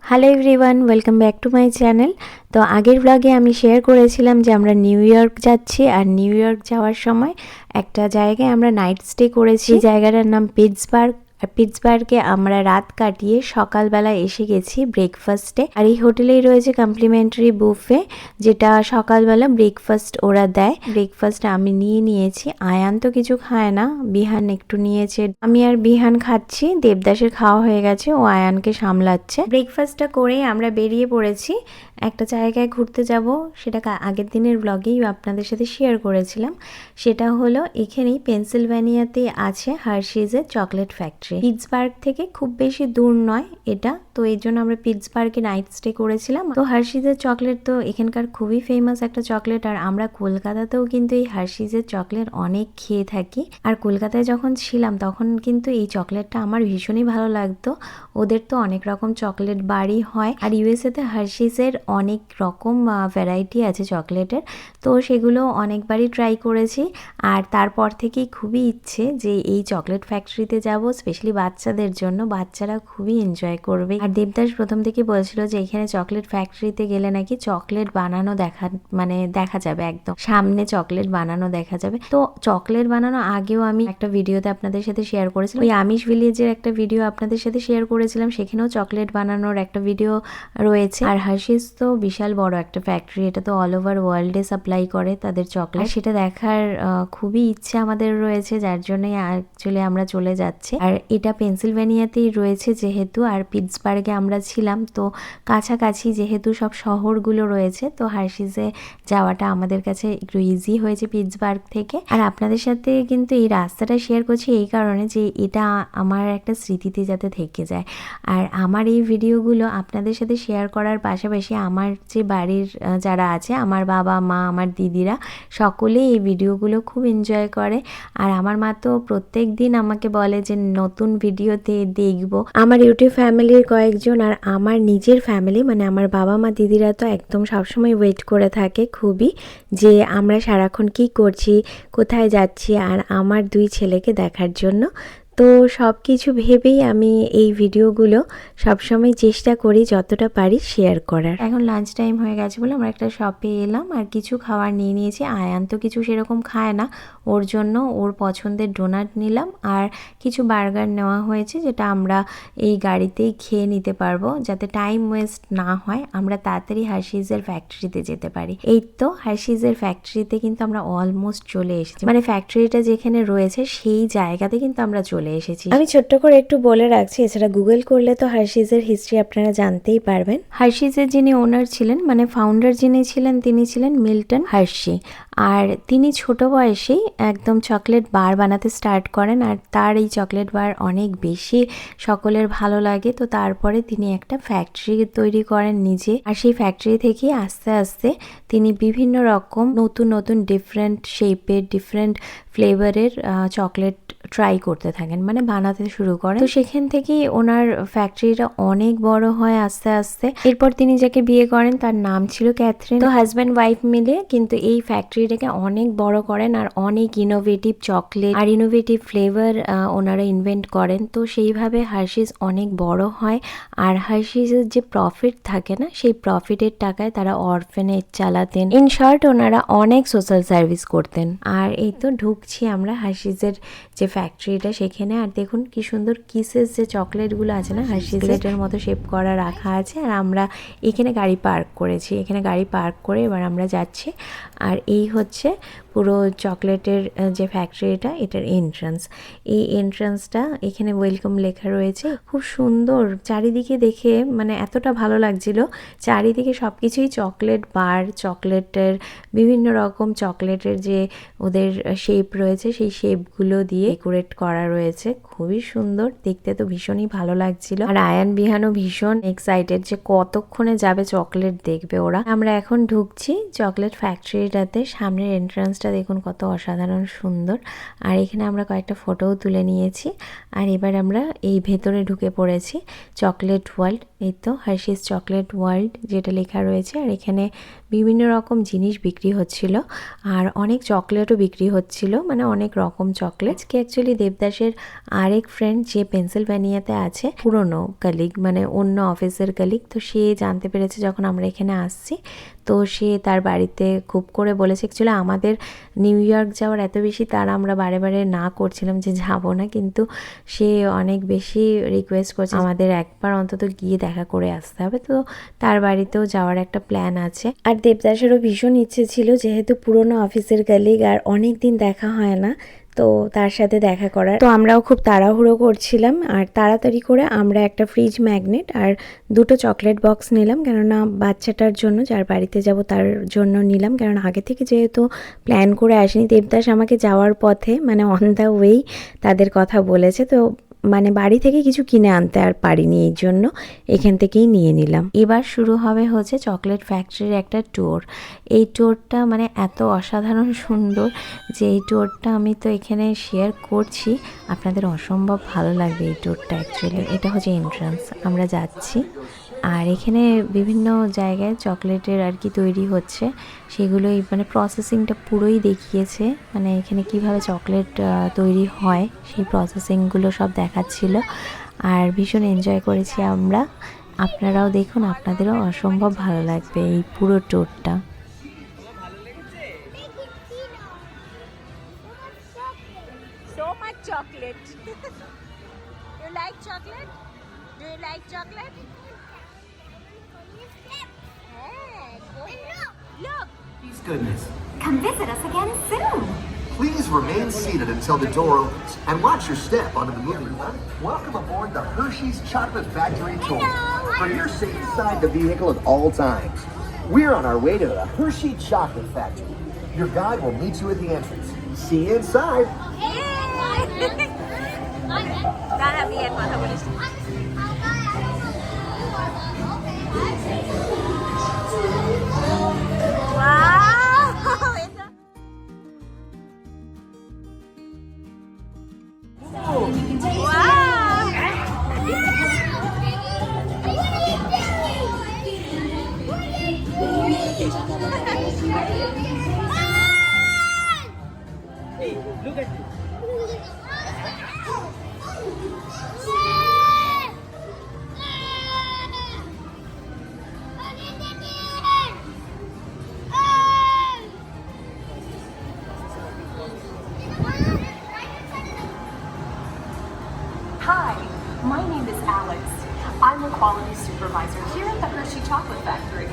Hello everyone, welcome back to my channel. তো আগের ব্লগে আমি শেয়ার করেছিলাম যে আমরা নিউ ইয়র্ক যাচ্ছি, আর নিউ ইয়র্ক যাওয়ার সময় একটা জায়গায় আমরা নাইট স্টে করেছি। জায়গাটার নাম পিটসবার্গ। আর পিটসবার্গে আমরা রাত কাটিয়ে সকালবেলা এসে গেছি ব্রেকফাস্টে। আর এই হোটেলেই রয়েছে কমপ্লিমেন্টারি বুফে, যেটা সকালবেলা ব্রেকফাস্ট ওরা দেয়। ব্রেকফাস্ট আমি নিয়েছি, আয়ান তো কিছু খায় না, বিহান একটু নিয়েছে। আমি আর বিহান খাচ্ছি, দেবদাসের খাওয়া হয়ে গেছে, ও আয়ানকে সামলাচ্ছে। ব্রেকফাস্টটা করে আমরা বেরিয়ে পড়েছি একটা জায়গায় ঘুরতে যাব। সেটা আগের দিনের ব্লগেই আপনাদের সাথে শেয়ার করেছিলাম। সেটা হলো এখানেই পেনসিলভ্যানিয়াতে আছে হার্শিজের চকলেট ফ্যাক্টরি। পিটসবার্গ থেকে খুব বেশি দূর নয় এটা, তো এই জন্য আমরা পিটসবার্গে নাইট স্টে করেছিলাম। তো হার্শিজের চকলেট তো এখানকার খুবই ফেমাস একটা চকলেট, আর আমরা কলকাতাতেও কিন্তু এই হার্শিজের চকলেট অনেক খেয়ে থাকি। আর কলকাতায় যখন ছিলাম তখন কিন্তু এই চকলেটটা আমার ভীষণই ভালো লাগতো। ওদের তো অনেক রকম চকলেট বারই হয়, আর ইউএসএতে হার্শিজের অনেক রকম ভ্যারাইটি আছে চকলেটের, তো সেগুলো অনেকবারই ট্রাই করেছি। আর তারপর থেকেই খুবই ইচ্ছে যে এই চকলেট ফ্যাক্টরিতে যাব, স্পেশালি বাচ্চাদের জন্য, বাচ্চারা খুবই এনজয় করবে। আর দেবদাস প্রথম থেকে বলছিল যে এখানে চকলেট ফ্যাক্টরিতে গেলে নাকি চকলেট বানানো দেখা যাবে, একদম সামনে চকলেট বানানো দেখা যাবে। তো চকলেট বানানো আগেও আমি একটা ভিডিওতে আপনাদের সাথে শেয়ার করেছিলাম, ওই আমিষ ভিলেজের একটা ভিডিও আপনাদের সাথে শেয়ার করেছিলাম, সেখানেও চকলেট বানানোর একটা ভিডিও রয়েছে। আর হার্শিস তো বিশাল বড় একটা ফ্যাক্টরি, এটা তো অল ওভার ওয়ার্ল্ডে সাপ্লাই করে তাদের চকলেট, সেটা দেখার খুবই ইচ্ছে আমাদের রয়েছে, যার জন্যই অ্যাকচুয়ালি আমরা চলে যাচ্ছি। আর এটা পেনসিলভ্যানিয়াতেই রয়েছে যেহেতু, আর পিটসবার্গে আমরা ছিলাম তো কাছাকাছি যেহেতু সব শহরগুলো রয়েছে, তো হার্শিসে যাওয়াটা আমাদের কাছে একটু ইজি হয়েছে পিটসবার্গ থেকে। আর আপনাদের সাথে কিন্তু এই রাস্তাটা শেয়ার করছি এই কারণে যে এটা আমার একটা স্মৃতিতে যাতে থেকে যায়। আর আমার এই ভিডিওগুলো আপনাদের সাথে শেয়ার করার পাশাপাশি আমার যে বাড়ির যারা আছে, আমার বাবা মা, আমার দিদিরা, সকলেই এই ভিডিওগুলো খুব এনজয় করে। আর আমার মা তো প্রত্যেক দিন আমাকে বলে যে নতুন ভিডিওতে দেখবো। আমার ইউটিউব ফ্যামিলির কয়েকজন আর আমার নিজের ফ্যামিলি, মানে আমার বাবা মা দিদিরা তো একদম সবসময় ওয়েট করে থাকে খুবই, যে আমরা সারাক্ষণ কি করছি, কোথায় যাচ্ছি, আর আমার দুই ছেলেকে দেখার জন্য। তো সব কিছু ভেবেই আমি এই ভিডিওগুলো সবসময় চেষ্টা করি যতটা পারি শেয়ার করার। এখন লাঞ্চ টাইম হয়ে গেছে বলে আমরা একটা শপে এলাম আর কিছু খাবার নিয়ে নিয়েছি। আয়ান তো কিছু সেরকম খায় না, ওর জন্য ওর পছন্দের ডোনাট নিলাম, আর কিছু বার্গার নেওয়া হয়েছে, যেটা আমরা এই গাড়িতেই খেয়ে নিতে পারবো, যাতে টাইম ওয়েস্ট না হয়, আমরা তাড়াতাড়ি হার্শিজের ফ্যাক্টরিতে যেতে পারি। এই তো হার্শিজের ফ্যাক্টরিতে কিন্তু আমরা অলমোস্ট চলে এসেছি, মানে ফ্যাক্টরিটা যেখানে রয়েছে সেই জায়গাতে কিন্তু আমরা চলে এসেছি। আমি ছোট্ট করে একটু বলে রাখছি, এছাড়া গুগল করলে তো হার্শিজের হিস্ট্রি আপনারা জানতেই পারবেন। হার্শিজের যিনি ওনার ছিলেন, মানে ফাউন্ডার যিনি ছিলেন, তিনি ছিলেন মিল্টন হার্শি। আর তিনি ছোট বয়সেই একদম চকলেট বার বানাতে স্টার্ট করেন, আর তার এই চকলেট বার অনেক বেশি সকলের ভালো লাগে। তো তারপরে তিনি একটা ফ্যাক্টরি তৈরি করেন নিজে, আর সেই ফ্যাক্টরি থেকে আস্তে আস্তে তিনি বিভিন্ন রকম নতুন নতুন ডিফারেন্ট শেপের, ডিফারেন্ট ফ্লেভারের চকলেট ট্রাই করতে থাকেন, মানে বানাতে শুরু করেন। তো সেখান থেকেই ওনার ফ্যাক্টরিটা অনেক বড় হয় আস্তে আস্তে। এরপর তিনি যাকে বিয়ে করেন তার নাম ছিল ক্যাথরিন। তো হাজব্যান্ড ওয়াইফ মিলে কিন্তু এই ফ্যাক্টরিটাকে অনেক বড় করেন, আর অনেক ইনোভেটিভ চকলেট আর ইনোভেটিভ ফ্লেভার ওনারা ইনভেন্ট করেন। তো সেইভাবে হার্শিস অনেক বড় হয়, আর হার্শিসের যে প্রফিট থাকে না, সেই প্রফিটের টাকায় তারা অরফেনেজ চালাতেন। ইন শর্ট ওনারা অনেক সোশ্যাল সার্ভিস করতেন। আর এই তো ঢুকছি আমরা হার্শিসের যে ফ্যাক্টরিটা সেখানে, আর দেখুন কি সুন্দর কিসেস যে চকলেটগুলো আছে না, হার্শিসের মতো শেপ করা রাখা আছে। আর আমরা এখানে গাড়ি পার্ক করেছি, এখানে গাড়ি পার্ক করে এবার আমরা যাচ্ছি। আর এই হচ্ছে পুরো চকলেটের যে ফ্যাক্টরিটা, এটার এন্ট্রান্স। এই এন্ট্রান্সটা এখানে ওয়েলকাম লেখা রয়েছে, খুব সুন্দর চারিদিকে দেখে, মানে এতটা ভালো লাগছিল। চারিদিকে সব কিছুই চকলেট বার, চকলেটের বিভিন্ন রকম চকলেটের যে ওদের শেপ রয়েছে, সেই শেপগুলো দিয়ে ডেকোরেট করা রয়েছে, খুবই সুন্দর দেখতে, তো ভীষণই ভালো লাগছিল। আর আয়ান বিহানও ভীষণ এক্সাইটেড যে কতক্ষণে যাবে চকলেট দেখবে ওরা। আমরা এখন ঢুকছি চকলেট ফ্যাক্টরিটাতে। সামনের এন্ট্রান্সটা দেখুন কত অসাধারণ সুন্দর, আর এখানে আমরা কয়েকটা ফটোও তুলে নিয়েছি। আর এবার আমরা এই ভেতরে ঢুকে পড়েছি চকলেট ওয়ার্ল্ড। এই তো হার্শিস চকলেট ওয়ার্ল্ড যেটা লেখা রয়েছে, আর এখানে বিভিন্ন রকম জিনিস বিক্রি হচ্ছিল, আর অনেক চকলেটও বিক্রি হচ্ছিল, মানে অনেক রকম চকলেট। আজকে অ্যাকচুয়ালি দেবদাসের আরেক ফ্রেন্ড যে পেনসিলভ্যানিয়াতে আছে, পুরনো কলিগ, মানে অন্য অফিসের কলিগ, তো সে জানতে পেরেছে যখন আমরা এখানে আসছি, তো সে তার বাড়িতে খুব করে বলেছে। অ্যাকচুয়ালি আমাদের নিউ ইয়র্ক যাওয়ার এত বেশি তারা, আমরা বারে বারে না করছিলাম যে যাব না, কিন্তু সে অনেক বেশি রিকোয়েস্ট করছে আমাদের একবার অন্তত গিয়ে দেখা করে আসতে হবে। তো তার বাড়িতেও যাওয়ার একটা প্ল্যান আছে। আর দেবদাসেরও ভীষণ ইচ্ছে ছিল, যেহেতু পুরনো অফিসের কলিগ আর অনেক দিন দেখা হয় না, তো তার সাথে দেখা করার। তো আমরাও খুব তাড়াহুড়ো করছিলাম, আর তাড়াতাড়ি করে আমরা একটা ফ্রিজ ম্যাগনেট আর দুটো চকলেট বক্স নিলাম, কেননা বাচ্চাটার জন্য, যার বাড়িতে যাব তার জন্য নিলাম, কারণ আগে থেকে যেহেতু প্ল্যান করে আসেনি। দেবদাস আমাকে যাওয়ার পথে, মানে অন দ্য ওয়েই তাদের কথা বলেছে, তো মানে বাড়ি থেকে কিছু কিনে আনতে আর পারিনি, এই জন্য এখান থেকেই নিয়ে নিলাম। এবার শুরু হবে হচ্ছে চকলেট ফ্যাক্টরির একটা ট্যুর। এই ট্যুরটা মানে এত অসাধারণ সুন্দর যে এই ট্যুরটা আমি তো এখানে শেয়ার করছি, আপনাদের অসম্ভব ভালো লাগবে এই ট্যুরটা। অ্যাকচুয়ালি এটা হচ্ছে এন্ট্রান্স, আমরা যাচ্ছি। আর এখানে বিভিন্ন জায়গায় চকলেটের আর কি তৈরি হচ্ছে, সেগুলোই মানে প্রসেসিংটা পুরোই দেখিয়েছে, মানে এখানে কিভাবে চকলেট তৈরি হয় সেই প্রসেসিংগুলো সব দেখাচ্ছিল। আর ভীষণ এনজয় করেছি আমরা। আপনারাও দেখুন, আপনাদেরও অসম্ভব ভালো লাগবে এই পুরো ট্যুরটা। So much chocolate. You like chocolate? Do you like chocolate? Hey, look. Please, goodness. Come visit us again soon. Please remain seated until the door opens and watch your step onto the moving front. Welcome aboard the Hershey's Chocolate Factory Tour. For your safe inside the vehicle at all times. We're on our way to the Hershey Chocolate Factory. Your guide will meet you at the entrance. See you inside. দাঁড়া বিয়ের কথা বলিস। Look at this. Hi, my name is Alex. I'm a quality supervisor here at the Hershey Chocolate Factory.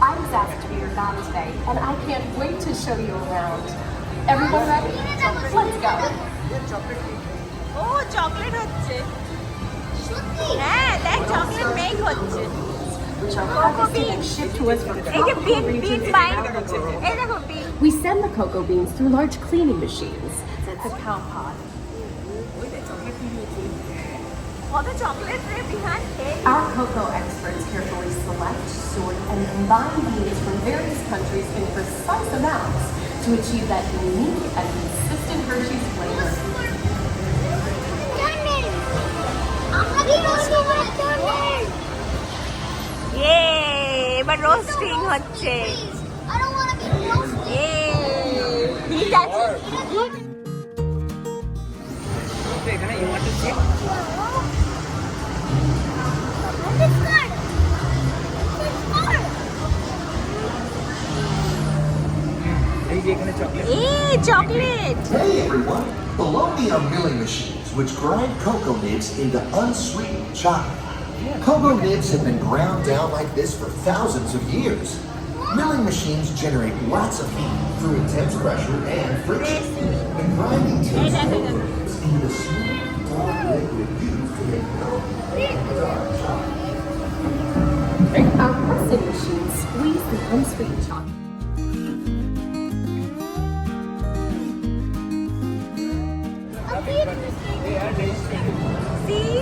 I was asked to be your guide today, and I can't wait to show you around. Everyone ready? Let's go. ও chocolate হচ্ছে, হ্যাঁ দেখ chocolate make হচ্ছে। Cocoa beans shipped to us from এই যে বিন tropical bin regions of Byne, Canada. এই দেখো বিন। We send the cocoa beans through large cleaning machines. It's a cow pod. কত চকলেট রে বিহান। Our cocoa experts carefully select, sort, and combine beans from various countries in precise amounts to achieve that unique and consistent Hershey's flavor. ইয়ে, এবার roasting হচ্ছে। ইয়ে, ঠিক আছে। এখানে you want to see? এই যে এখানে চকলেট। এই chocolate. Hey everyone! Below me are milling machines which grind cocoa nibs into unsweetened chocolate. Cocoa nibs have been ground down like this for thousands of years. Milling machines generate lots of heat through intense pressure and friction. The grinding takes cocoa nibs into the smooth, dark liquid used to make milk and dark chocolate. Our pressing machines squeeze the unsweetened chocolate. See?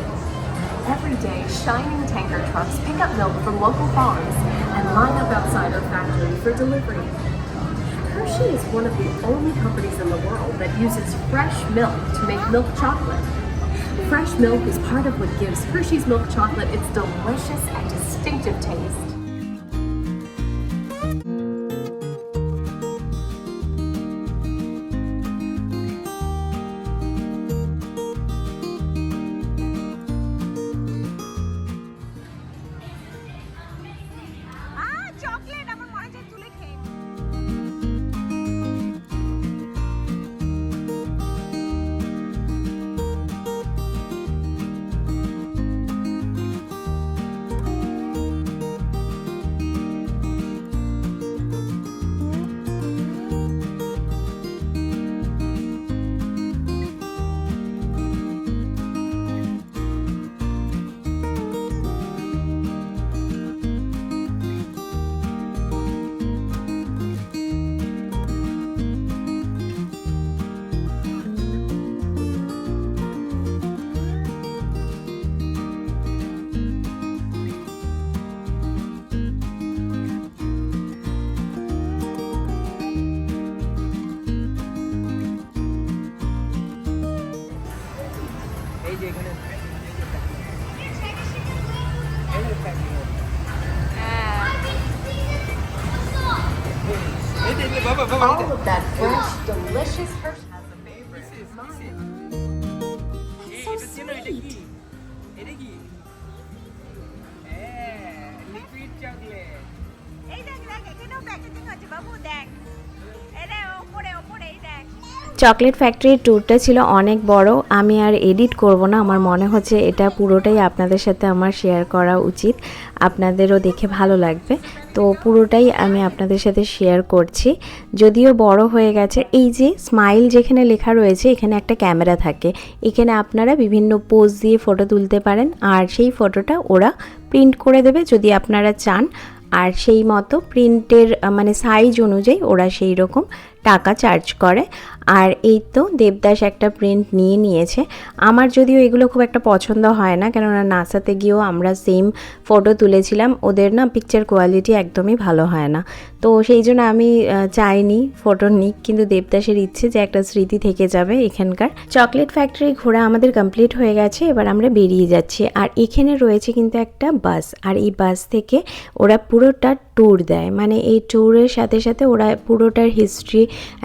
Every day, shining tanker trucks pick up milk from local farms and line up outside our factory for delivery. Hershey is one of the only companies in the world that uses fresh milk to make milk chocolate. Fresh milk is part of what gives Hershey's milk chocolate its delicious and distinctive taste. All of that fresh, delicious Hershey has a favorite. So sweet. এটা কি? Liquid chocolate. এই দেখ দেখ এখানেও packaging আছে বাবু দেখ এটা ওপরে ওপরে এই দেখ চকলেট ফ্যাক্টরির ট্যুরটা ছিল অনেক বড়। আমি আর এডিট করব না, আমার মনে হচ্ছে এটা পুরোটাই আপনাদের সাথে আমার শেয়ার করা উচিত, আপনাদেরও দেখে ভালো লাগবে। তো পুরোটাই আমি আপনাদের সাথে শেয়ার করছি, যদিও বড় হয়ে গেছে। এই যে স্মাইল যেখানে লেখা রয়েছে এখানে একটা ক্যামেরা থাকে, এখানে আপনারা বিভিন্ন পোজ দিয়ে ফটো তুলতে পারেন আর সেই ফটোটা ওরা প্রিন্ট করে দেবে যদি আপনারা চান। আর সেই মতো প্রিন্টের মানে সাইজ অনুযায়ী ওরা সেই রকম টাকা চার্জ করে। আর এই তো দেবদাস একটা প্রিন্ট নিয়ে নিয়েছে। আমার যদিও এগুলো খুব একটা পছন্দ হয় না, কেননা নাসাতে গিয়েও আমরা সেম ফটো তুলেছিলাম, ওদের না পিকচার কোয়ালিটি একদমই ভালো হয় না, তো সেই জন্য আমি চাইনি ফটো নিক। কিন্তু দেবদাসের ইচ্ছে যে একটা স্মৃতি থেকে যাবে এখানকার। চকলেট ফ্যাক্টরি ঘোরা আমাদের কমপ্লিট হয়ে গেছে, এবার আমরা বেরিয়ে যাচ্ছি। আর এখানে রয়েছে কিন্তু একটা বাস, আর এই বাস থেকে ওরা পুরোটা ট্যুর দেয়, মানে এই ট্যুরের সাথে সাথে ওরা পুরোটার হিস্ট্রি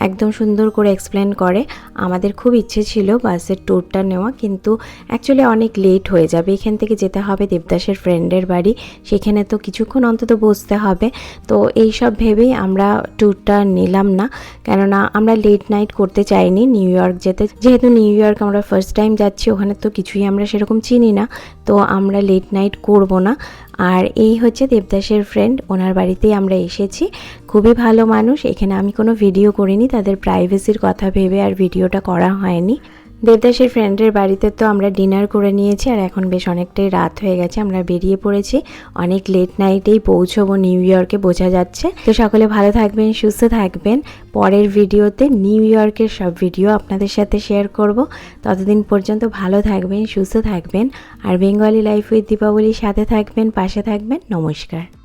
একদম সুন্দর করে এক্সপ্লেন করে। আমাদের খুব ইচ্ছে ছিল বাসের ট্যুরটা নেওয়া, কিন্তু অ্যাকচুয়ালি অনেক লেট হয়ে যাবে। এখান থেকে যেতে হবে দেবদাসের ফ্রেন্ডের বাড়ি, সেখানে তো কিছুক্ষণ অন্তত বসতে হবে। তো এই সব ভেবেই আমরা ট্যুরটা নিলাম না, কেননা আমরা লেট নাইট করতে চাইনি নিউ ইয়র্ক যেতে। যেহেতু নিউ ইয়র্ক আমরা ফার্স্ট টাইম যাচ্ছি, ওখানে তো কিছুই আমরা সেরকম চিনি না, তো আমরা লেট নাইট করব না। আর এই হচ্ছে দেবদাসের ফ্রেন্ড, ওনার বাড়িতেই আমরা এসেছি। খুবই ভালো মানুষ। এখানে আমি কোনো ভিডিও করিনি, তাদের প্রাইভেসির কথা ভেবে আর ভিডিওটা করা হয়নি। দেবদাসের ফ্রেন্ডের বাড়িতে তো আমরা ডিনার করে নিয়েছি, আর এখন বেশ অনেকটাই রাত হয়ে গেছে, আমরা বেরিয়ে পড়েছি। অনেক লেট নাইটেই পৌঁছবো নিউ ইয়র্কে বোঝা যাচ্ছে। তো সকলে ভালো থাকবেন, সুস্থ থাকবেন। পরের ভিডিওতে নিউ ইয়র্কের সব ভিডিও আপনাদের সাথে শেয়ার করব। ততদিন পর্যন্ত ভালো থাকবেন, সুস্থ থাকবেন, আর বেঙ্গলি লাইফ উইথ দীপাবলির সাথে থাকবেন, পাশে থাকবেন। নমস্কার।